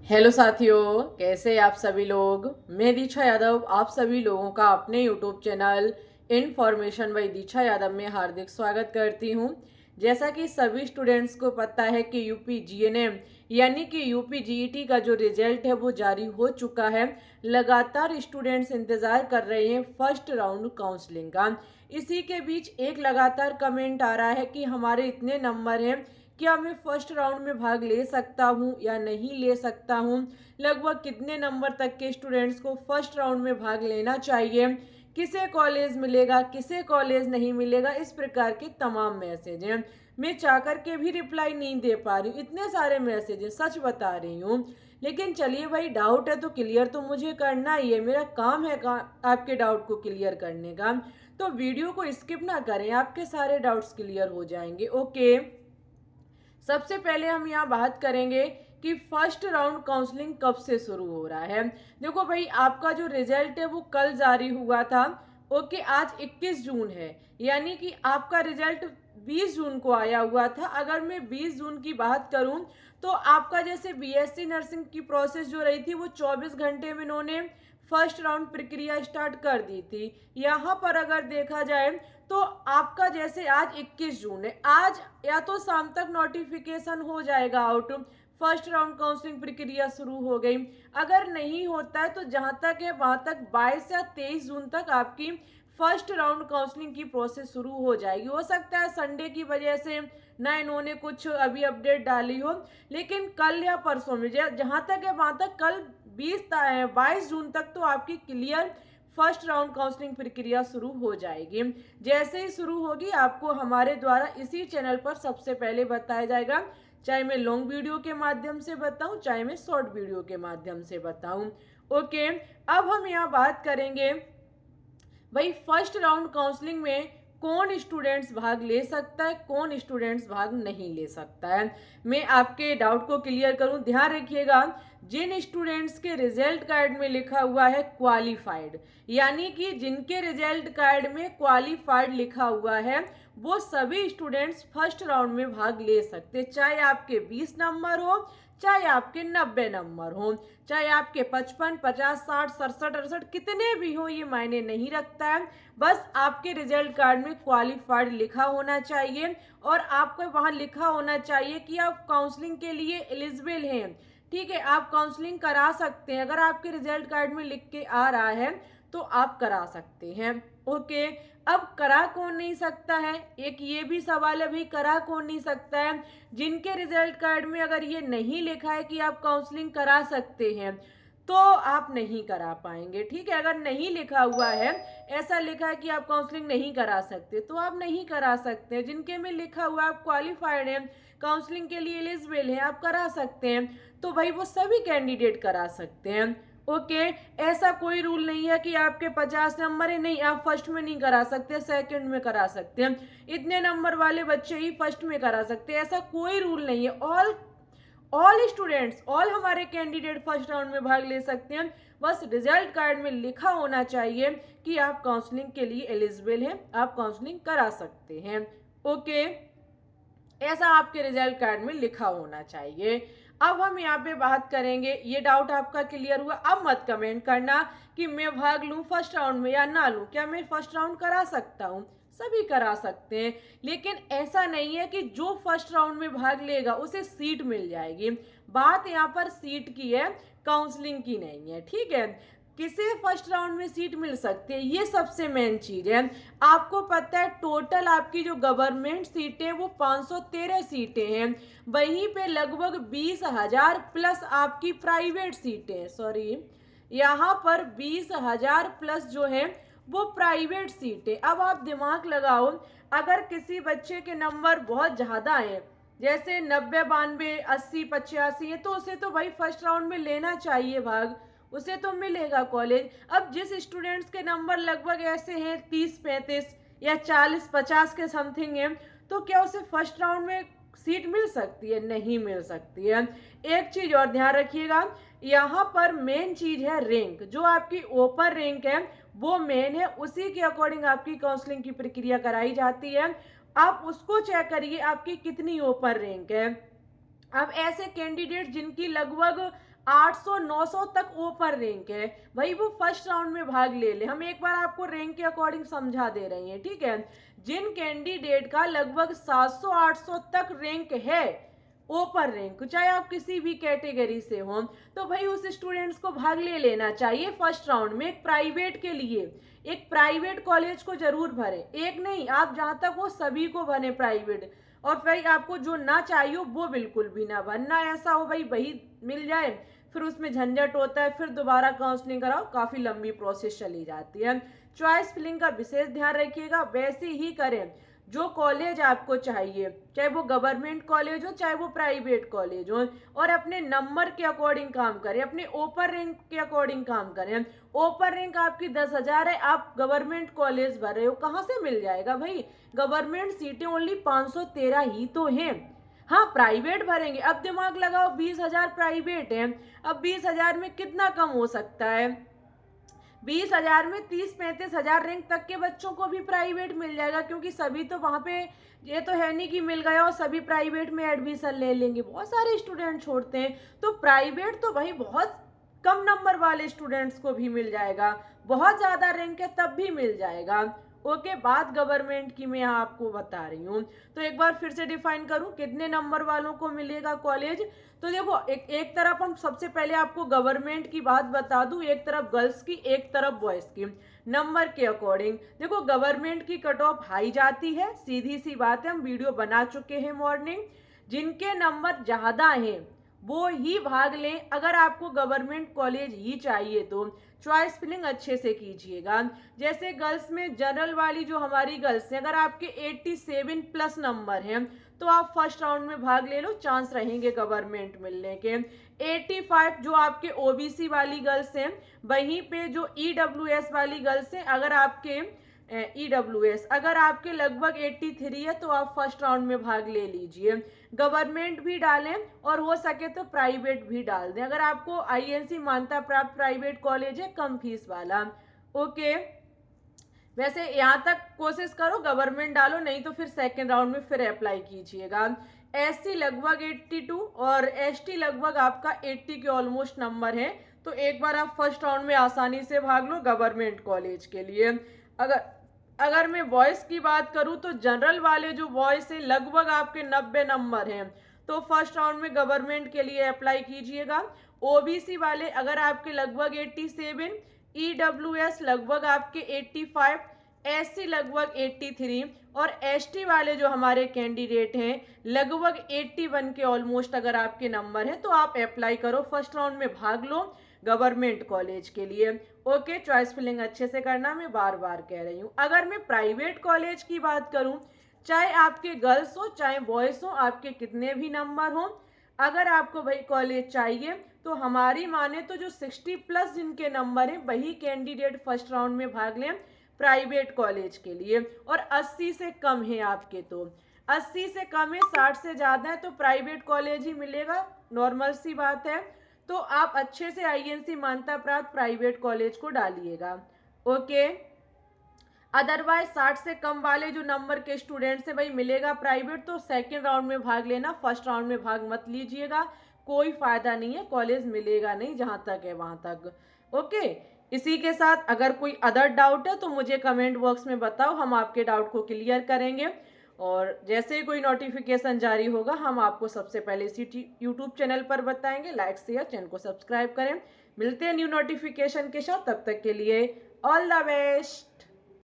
Hello साथियों, कैसे आप सभी लोग। मैं दीक्षा यादव आप सभी लोगों का अपने यूट्यूब चैनल इन्फॉर्मेशन बाय दीक्षा यादव में हार्दिक स्वागत करती हूं। जैसा कि सभी स्टूडेंट्स को पता है कि यूपी जीएनएम यानी कि यूपी जीईटी का जो रिजल्ट है वो जारी हो चुका है। लगातार स्टूडेंट्स इंतज़ार कर रहे हैं फर्स्ट राउंड काउंसलिंग का। इसी के बीच एक लगातार कमेंट आ रहा है कि हमारे इतने नंबर हैं, क्या मैं फर्स्ट राउंड में भाग ले सकता हूँ या नहीं ले सकता हूँ। लगभग कितने नंबर तक के स्टूडेंट्स को फर्स्ट राउंड में भाग लेना चाहिए, किसे कॉलेज मिलेगा किसे कॉलेज नहीं मिलेगा, इस प्रकार के तमाम मैसेज हैं। मैं चाह कर के भी रिप्लाई नहीं दे पा रही हूँ, इतने सारे मैसेज हैं, सच बता रही हूँ। लेकिन चलिए भाई, डाउट है तो क्लियर तो मुझे करना ही है, मेरा काम है आपके डाउट को क्लियर करने का। तो वीडियो को स्किप ना करें, आपके सारे डाउट्स क्लियर हो जाएंगे। ओके, सबसे पहले हम यहाँ बात करेंगे कि फर्स्ट राउंड काउंसलिंग कब से शुरू हो रहा है। देखो भाई, आपका जो रिजल्ट है वो कल जारी हुआ था। ओके, आज 21 जून है, यानी कि आपका रिजल्ट 20 जून को आया हुआ था। अगर मैं 20 जून की बात करूं तो आपका जैसे बीएससी नर्सिंग की प्रोसेस जो रही थी वो 24 घंटे में इन्होंने फर्स्ट राउंड प्रक्रिया स्टार्ट कर दी थी। यहाँ पर अगर देखा जाए तो आपका जैसे आज 21 जून है, आज या तो शाम तक नोटिफिकेशन हो जाएगा आउट, फर्स्ट राउंड काउंसलिंग प्रक्रिया शुरू हो गई। अगर नहीं होता है तो जहां तक है वहां तक 22 या 23 जून तक आपकी फर्स्ट राउंड काउंसलिंग की प्रोसेस शुरू हो जाएगी। हो सकता है संडे की वजह से ना इन्होंने कुछ अभी अपडेट डाली हो, लेकिन कल या परसों में जहां तक है वहां तक कल 22 जून तक तो आपकी क्लियर फर्स्ट राउंड काउंसलिंग प्रक्रिया शुरू हो जाएगी। जैसे ही शुरू होगी आपको हमारे द्वारा इसी चैनल पर सबसे पहले बताया जाएगा, चाहे मैं लॉन्ग वीडियो के माध्यम से बताऊं चाहे मैं शॉर्ट वीडियो के माध्यम से बताऊं। ओके, अब हम यहाँ बात करेंगे भाई फर्स्ट राउंड काउंसलिंग में कौन स्टूडेंट्स भाग ले सकता है, कौन स्टूडेंट्स भाग नहीं ले सकता है। मैं आपके डाउट को क्लियर करूं, ध्यान रखिएगा। जिन स्टूडेंट्स के रिजल्ट कार्ड में लिखा हुआ है क्वालिफाइड, यानी कि जिनके रिजल्ट कार्ड में क्वालिफाइड लिखा हुआ है, वो सभी स्टूडेंट्स फर्स्ट राउंड में भाग ले सकते, चाहे आपके 20 नंबर हो चाहे आपके 90 नंबर हो, चाहे आपके 55 50 60 67 68 कितने भी हो, ये मायने नहीं रखता है। बस आपके रिजल्ट कार्ड में क्वालिफाइड लिखा होना चाहिए और आपको वहां लिखा होना चाहिए कि आप काउंसलिंग के लिए एलिजिबल हैं। ठीक है, आप काउंसलिंग करा सकते हैं, अगर आपके रिजल्ट कार्ड में लिख के आ रहा है तो आप करा सकते हैं। ओके, अब करा कौन नहीं सकता है, एक ये भी सवाल है भाई, करा कौन नहीं सकता है। जिनके रिजल्ट कार्ड में अगर ये नहीं लिखा है कि आप काउंसलिंग करा सकते हैं तो आप नहीं करा पाएंगे। ठीक है, अगर नहीं लिखा हुआ है, ऐसा लिखा है कि आप काउंसलिंग नहीं करा सकते तो आप नहीं करा सकते। जिनके में लिखा हुआ आप क्वालिफाइड हैं, काउंसलिंग के लिए एलिजिबल हैं, आप करा सकते हैं, तो भाई वो सभी कैंडिडेट करा सकते हैं। ओके, ऐसा कोई रूल नहीं है कि आपके 50 नंबर है, नहीं आप फर्स्ट में नहीं करा सकते, सेकंड में करा सकते हैं, इतने नंबर वाले बच्चे ही फर्स्ट में करा सकते हैं, ऐसा कोई रूल नहीं है। ऑल ऑल स्टूडेंट्स, ऑल हमारे कैंडिडेट फर्स्ट राउंड में भाग ले सकते हैं। बस रिजल्ट कार्ड में लिखा होना चाहिए कि आप काउंसलिंग के लिए एलिजिबल हैं, आप काउंसलिंग करा सकते हैं। ओके, ऐसा आपके रिजल्ट कार्ड में लिखा होना चाहिए। अब हम यहाँ पे बात करेंगे, ये डाउट आपका क्लियर हुआ। अब मत कमेंट करना कि मैं भाग लूँ फर्स्ट राउंड में या ना लूँ, क्या मैं फर्स्ट राउंड करा सकता हूँ। सभी करा सकते हैं, लेकिन ऐसा नहीं है कि जो फर्स्ट राउंड में भाग लेगा उसे सीट मिल जाएगी। बात यहाँ पर सीट की है, काउंसलिंग की नहीं है। ठीक है, किसे फर्स्ट राउंड में सीट मिल सकती है, ये सबसे मेन चीज है। आपको पता है टोटल आपकी जो गवर्नमेंट सीटें वो 513 सीटें हैं, वहीं पे लगभग 20,000 प्लस आपकी प्राइवेट सीटें, सॉरी यहाँ पर 20,000 प्लस जो है वो प्राइवेट सीटें। अब आप दिमाग लगाओ, अगर किसी बच्चे के नंबर बहुत ज़्यादा हैं, जैसे 90 92 80 85 है, तो उसे तो भाई फर्स्ट राउंड में लेना चाहिए भाग, उसे तो मिलेगा कॉलेज। अब जिस स्टूडेंट्स के नंबर लगभग ऐसे हैं 30 35 या 40 50 के समथिंग हैं, तो क्या उसे फर्स्ट राउंड में सीट मिल सकती है? नहीं मिल सकती है। एक चीज और ध्यान रखिएगा, यहाँ पर मेन चीज है रैंक, जो आपकी ओपन रैंक है वो मेन है, उसी के अकॉर्डिंग आपकी काउंसलिंग की प्रक्रिया कराई जाती है। आप उसको चेक करिए आपकी कितनी ओपन रैंक है। अब ऐसे कैंडिडेट जिनकी लगभग 800 900 तक ओपन रैंक है, भाई वो फर्स्ट राउंड में भाग ले ले। हम एक बार आपको रैंक के अकॉर्डिंग समझा दे रहे हैं, ठीक है। जिन कैंडिडेट का लगभग 700 800 तक रैंक है, ओपन रैंक, चाहे आप किसी भी कैटेगरी से हो, तो भाई उस स्टूडेंट्स को भाग ले लेना चाहिए फर्स्ट राउंड में। एक प्राइवेट के लिए एक प्राइवेट कॉलेज को जरूर भरे, एक नहीं, आप जहां तक हो सभी को भरे प्राइवेट। और भाई आपको जो ना चाहिए वो बिल्कुल भी ना भरना, ऐसा हो भाई वही मिल जाए, फिर उसमें झंझट होता है, फिर दोबारा काउंसलिंग कराओ, काफी लंबी प्रोसेस चली जाती है। चॉइस फिलिंग का विशेष ध्यान रखिएगा, वैसे ही करें जो कॉलेज आपको चाहिए, चाहे वो गवर्नमेंट कॉलेज हो चाहे वो प्राइवेट कॉलेज हो, और अपने नंबर के अकॉर्डिंग काम करें, अपने ओपन रैंक के अकॉर्डिंग काम करें। ओपन रैंक आपकी 10,000 है, आप गवर्नमेंट कॉलेज भर रहे हो, कहाँ से मिल जाएगा भाई? गवर्नमेंट सीटें ओनली 513 ही तो हैं। हाँ, प्राइवेट भरेंगे, अब दिमाग लगाओ, 20,000 प्राइवेट है, अब 20,000 में कितना कम हो सकता है? 20,000 में 30-35,000 रैंक तक के बच्चों को भी प्राइवेट मिल जाएगा, क्योंकि सभी तो वहां पे, ये तो है नहीं कि मिल गया और सभी प्राइवेट में एडमिशन ले लेंगे, बहुत सारे स्टूडेंट छोड़ते हैं। तो प्राइवेट तो भाई बहुत कम नंबर वाले स्टूडेंट्स को भी मिल जाएगा, बहुत ज्यादा रैंक है तब भी मिल जाएगा। ओके, बात गवर्नमेंट की मैं यहाँ आपको बता रही हूँ। तो एक बार फिर से डिफाइन करूँ, कितने नंबर वालों को मिलेगा कॉलेज? तो देखो, एक तरफ हम सबसे पहले आपको गवर्नमेंट की बात बता दूं, एक तरफ गर्ल्स की एक तरफ बॉयज की। नंबर के अकॉर्डिंग देखो, गवर्नमेंट की कट ऑफ हाई जाती है, सीधी सी बात है, हम वीडियो बना चुके हैं मॉर्निंग। जिनके नंबर ज्यादा हैं वो ही भाग लें, अगर आपको गवर्नमेंट कॉलेज ही चाहिए तो चॉइस फिलिंग अच्छे से कीजिएगा। जैसे गर्ल्स में जनरल वाली जो हमारी गर्ल्स हैं, अगर आपके 87 प्लस नंबर हैं तो आप फर्स्ट राउंड में भाग ले लो, चांस रहेंगे गवर्नमेंट मिलने के। 85 जो आपके ओबीसी वाली गर्ल्स हैं, वहीं पे जो ईडब्ल्यूएस वाली गर्ल्स हैं, अगर आपके ईडब्ल्यूएस अगर आपके लगभग 83 है तो आप फर्स्ट राउंड में भाग ले लीजिए। गवर्नमेंट भी डालें और हो सके तो प्राइवेट भी डाल दें, अगर आपको आईएनसी मान्यता प्राप्त प्राइवेट कॉलेज है कम फीस वाला। ओके, वैसे यहाँ तक कोशिश करो गवर्नमेंट डालो, नहीं तो फिर सेकेंड राउंड में फिर अप्लाई कीजिएगा। एससी लगभग 82 और एसटी लगभग आपका 80 के ऑलमोस्ट नंबर है, तो एक बार आप फर्स्ट राउंड में आसानी से भाग लो गवर्नमेंट कॉलेज के लिए। अगर अगर मैं बॉयज की बात करूं तो जनरल वाले जो बॉयज हैं लगभग आपके 90 नंबर हैं, तो फर्स्ट राउंड में गवर्नमेंट के लिए अप्लाई कीजिएगा। ओबीसी वाले अगर आपके लगभग 87, ईडब्ल्यूएस लगभग आपके 85, एससी लगभग 83 और एसटी वाले जो हमारे कैंडिडेट हैं लगभग 81 के ऑलमोस्ट अगर आपके नंबर हैं, तो आप अप्लाई करो, फर्स्ट राउंड में भाग लो गवर्नमेंट कॉलेज के लिए। ओके, चॉइस फिलिंग अच्छे से करना, मैं बार बार कह रही हूँ। अगर मैं प्राइवेट कॉलेज की बात करूँ, चाहे आपके गर्ल्स हो चाहे बॉयज हो, आपके कितने भी नंबर हो, अगर आपको भाई कॉलेज चाहिए तो हमारी माने तो जो 60 प्लस जिनके नंबर हैं वही कैंडिडेट फर्स्ट राउंड में भाग लें प्राइवेट कॉलेज के लिए। और 80 से कम है आपके, तो 80 से कम है, 60 से ज़्यादा है तो प्राइवेट कॉलेज ही मिलेगा, नॉर्मल सी बात है। तो आप अच्छे से आईएनसी मान्यता प्राप्त प्राइवेट कॉलेज को डालिएगा। ओके, अदरवाइज 60 से कम वाले जो नंबर के स्टूडेंट्स हैं भाई मिलेगा प्राइवेट, तो सेकेंड राउंड में भाग लेना, फर्स्ट राउंड में भाग मत लीजिएगा, कोई फायदा नहीं है, कॉलेज मिलेगा नहीं, जहां तक है वहां तक। ओके, इसी के साथ अगर कोई अदर डाउट है तो मुझे कमेंट बॉक्स में बताओ, हम आपके डाउट को क्लियर करेंगे। और जैसे ही कोई नोटिफिकेशन जारी होगा हम आपको सबसे पहले इसी यूट्यूब चैनल पर बताएंगे। लाइक शेयर, चैनल को सब्सक्राइब करें। मिलते हैं न्यू नोटिफिकेशन के साथ, तब तक के लिए ऑल द बेस्ट।